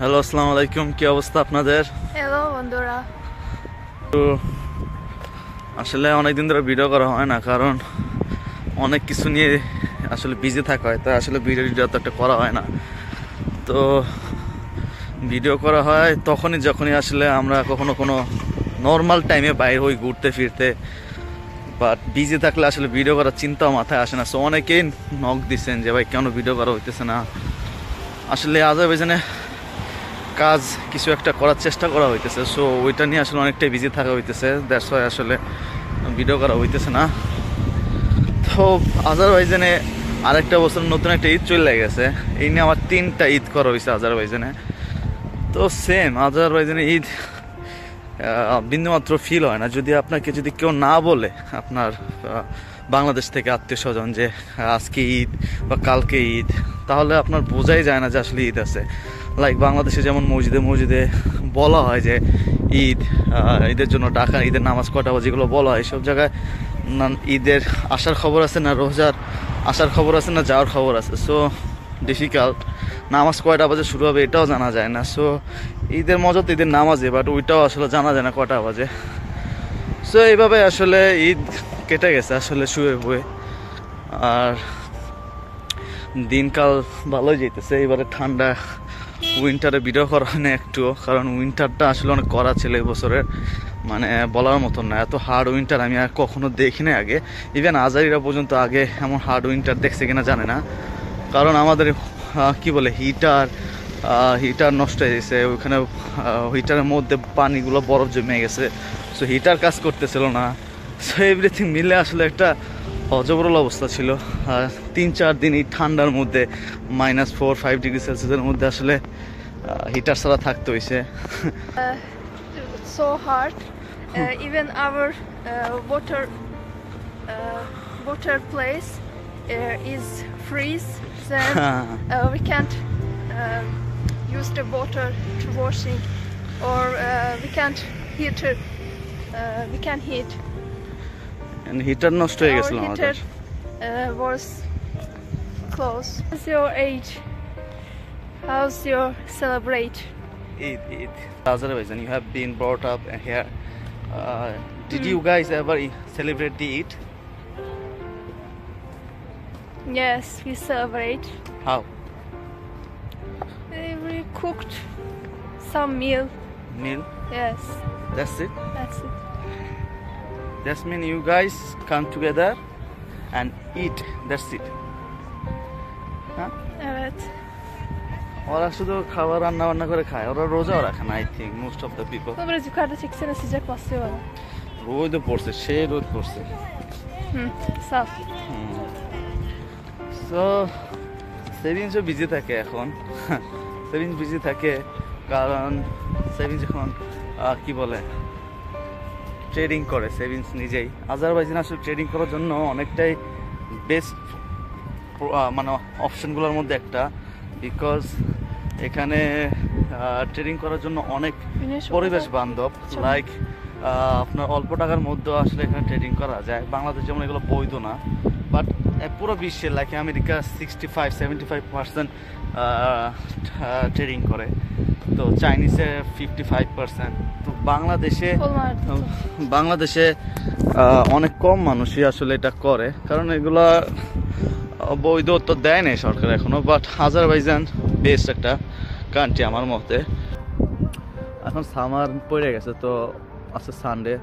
Hello, আসসালামু আলাইকুম। কি অবস্থা আপনাদের? হ্যালো বন্ধুরা। তো আসলে অনেকদিন ধরে ভিডিও করা হয় না, কারণ অনেক কিছু নিয়ে আসলে বিজি থাকা হয়, তাই আসলে ভিডিও তো একটা করা হয় না। তো ভিডিও করা হয় তখনই যখনই আসলে আমরা কখনো কোনো নর্মাল টাইমে বাইরে হই ঘুরতে ফিরতে, বাট বিজি থাকলে আসলে ভিডিও করার চিন্তাও মাথায় আসে না। সো অনেকেই নক দিচ্ছেন যে ভাই কেন ভিডিও করা হইতেছে না। আসলে আজারবাইজানে কাজ কিছু একটা করার চেষ্টা করা হইতেছে, সো ওইটা নিয়ে আসলে অনেকটাই বিজি থাকা হইতেছে, দ্যাটস ওয়াই আসলে ভিডিও করা হইতেছে না। তো আজারবাইজানে আরেকটা বছর নতুন একটা ঈদ চলে গেছে, এই নিয়ে আমার 3টা ঈদ করা হয়েছে আজারবাইজানে। তো সেম আজারবাইজানে ঈদ বিন্দুমাত্র ফিল হয় না যদি আপনাকে যদি কেউ না বলে আপনার বাংলাদেশ থেকে আত্মীয় স্বজন যে আজকে ঈদ বা কালকে ঈদ, তাহলে আপনার বোঝাই যায় না যে আসলে ঈদ আছে। লাইক বাংলাদেশে যেমন মসজিদে মসজিদে বলা হয় যে ঈদ, ঈদের জন্য ডাকা, ঈদের নামাজ কটা বা যেগুলো বলা হয়, সব জায়গায় না ঈদের আসার খবর আছে, না রোজার আসার খবর আছে, না যাওয়ার খবর আছে। So difficult. নামাজ কয়টা বাজে শুরু হবে এটাও জানা যায় না। সো ঈদের মজা তো ঈদের নামাজে, বাট ওইটাও আসলে জানা যায় না কটা বাজে। সো এইভাবে আসলে ঈদ কেটে গেছে আসলে শুয়ে বয়ে। আর দিনকাল ভালোই যেতেছে। এবারে ঠান্ডা উইন্টারে ভিডিও করা হয় না একটুও, কারণ উইন্টারটা আসলে অনেক কড়া ছিল এই বছরের, মানে বলার মতন না। এত হার্ড উইন্টার আমি আর কখনো দেখিনি আগে। ইভেন আজারিরা পর্যন্ত আগে এমন হার্ড উইন্টার দেখছে কিনা জানে না, কারণ আমাদের কি বলে হিটার নষ্ট হয়ে গেছে ওইখানে। হিটারের মধ্যে পানিগুলো বরফ জমে গেছে, সো হিটার কাজ করতেছিল না। সো এভরিথিং মিলে আসলে একটা অজবরল অবস্থা ছিল। 3-4 দিন এই ঠান্ডার মধ্যে -4-5 ডিগ্রি সেলসিয়াসের মধ্যে আসলে হিটার ছাড়া থাকতে হয়েছে। So hard. Even our water place is freeze. Then we can't use the water to washing, or we can't heat. We can heat. Heater নষ্ট হয়ে গেছিল Our আমাদের। heater was close. What's your age? How's your celebrate? Eid. Azerbaijan, you have been brought up here. Did you guys ever celebrate the Eid? Yes, we celebrate. How? We cooked some meal. Meal? Yes, That's it? that's it. That means you guys come together and eat. That's it. Huh? Evet. ওরা শুধু খাবার রান্না বান্না করে খায়, ওরা রোজাও রাখে না। I think most of the people. Bunu biraz yukarıda çeksene, sıcak basıyor bana. রোদও পড়ছে, সে রোদ পড়ছে। Sağ ol. সো সেভিংসও বিজি থাকে এখন। সেভিংস বিজি থাকে কারণ সেভিংস এখন কি বলে ট্রেডিং করে সেভিংস নিজেই। আজারবাইজান আসলে ট্রেডিং করার জন্য অনেকটাই বেস্ট মানে অপশনগুলোর মধ্যে একটা, বিকজ এখানে ট্রেডিং করার জন্য অনেক পরিবেশ বান্ধব। লাইক আপনার অল্প টাকার মধ্যেও আসলে এখানে ট্রেডিং করা যায়। বাংলাদেশ যেমন এগুলো বৈধ না, বাট পুরো বিশ্বে লাইক আমেরিকা 65-75% ট্রেডিং করে, তো চাইনিজে 55%। তো বাংলাদেশে অনেক কম মানুষই আসলে এটা করে, কারণ এগুলা বৈধ তো দেয় নাই সরকার এখনো। বাট আজারবাইজান বেস্ট একটা কান্ট্রি আমার মতে। এখন সামার পড়ে গেছে, তো আছে সানডে,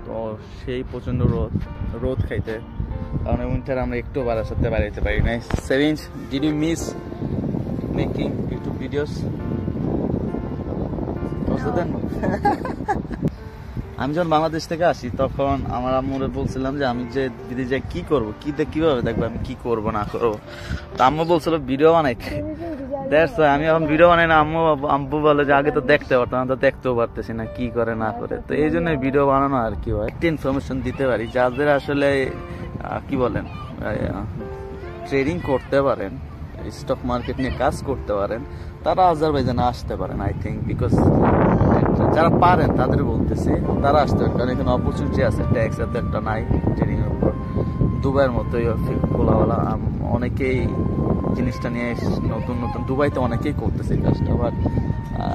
তো সেই প্রচণ্ড রোদ খাইতে, কারণ উইন্টার আমরা একটু বাড়াতে বাড়াইতে পারি নাই। Savings, did you miss making YouTube videos? আমি যখন বাংলাদেশ থেকে আসি তখন আমার আম্মুরে বলছিলাম যে আমি যে বিদেশে কি করবো, কিভাবে দেখবো আমি কি করবো না করবো। তো আম্মু বলছিল ভিডিও বানাইতে। আমি এখন ভিডিও বানাই না। আম্মু বলে যে আগে তো দেখতে পারতাম, তো দেখতেও পারতেছি না কি করে না করে। তো এই জন্য ভিডিও বানানো আর কি হয়, একটা ইনফরমেশন দিতে পারি যাদের আসলে কি বলেন ট্রেডিং করতে পারেন, স্টক মার্কেট নিয়ে কাজ করতে পারেন, তারা আজারবাইজানে আসতে পারেন। আই থিঙ্ক বিকজ যারা পারেন তাদের বলতেছি তারা আসতে পারেন, কারণ এখানে অপরচুনিটি আছে, ট্যাক্স এত একটা নাই ট্রেডিং এর উপর। দুবাইয়ের মতোই খোলাওয়ালা অনেকেই জিনিসটা নিয়ে নতুন নতুন দুবাইতে অনেকেই করতেছে এই কাজটা, বাট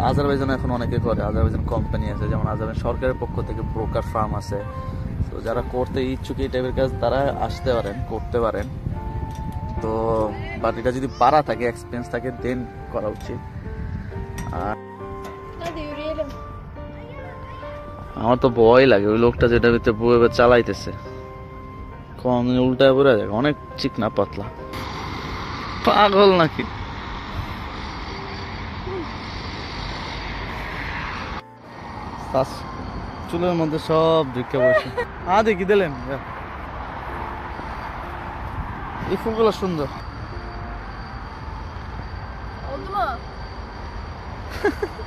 আজারবাইজানে এখন অনেকে করে। আজারবাইজান কোম্পানি আছে, যেমন আজারবাইজান সরকারের পক্ষ থেকে ব্রোকার ফার্ম আছে। তো যারা করতে ইচ্ছুক এই টাইপের কাজ তারা আসতে পারেন, করতে পারেন। তো বাট এটা যদি পারা থাকে, এক্সপিরিয়েন্স থাকে, দেন করা উচিত। আর Hadi yürüyelim. আমার তো ভয় লাগে ওই লোকটা যেটা ভিতরে বয়ে চালাইতেছে, কম উল্টায় পড়ে যায়, অনেক চিকনা পাতলা, পাগল নাকি। চুলের মধ্যে সব ঢুকে বসে। হ্যাঁ দেখি দিলেন, এই ফুলগুলো সুন্দর। Oldu mu?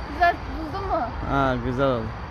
Güzel buldun mu? হ্যাঁ, güzel oldu.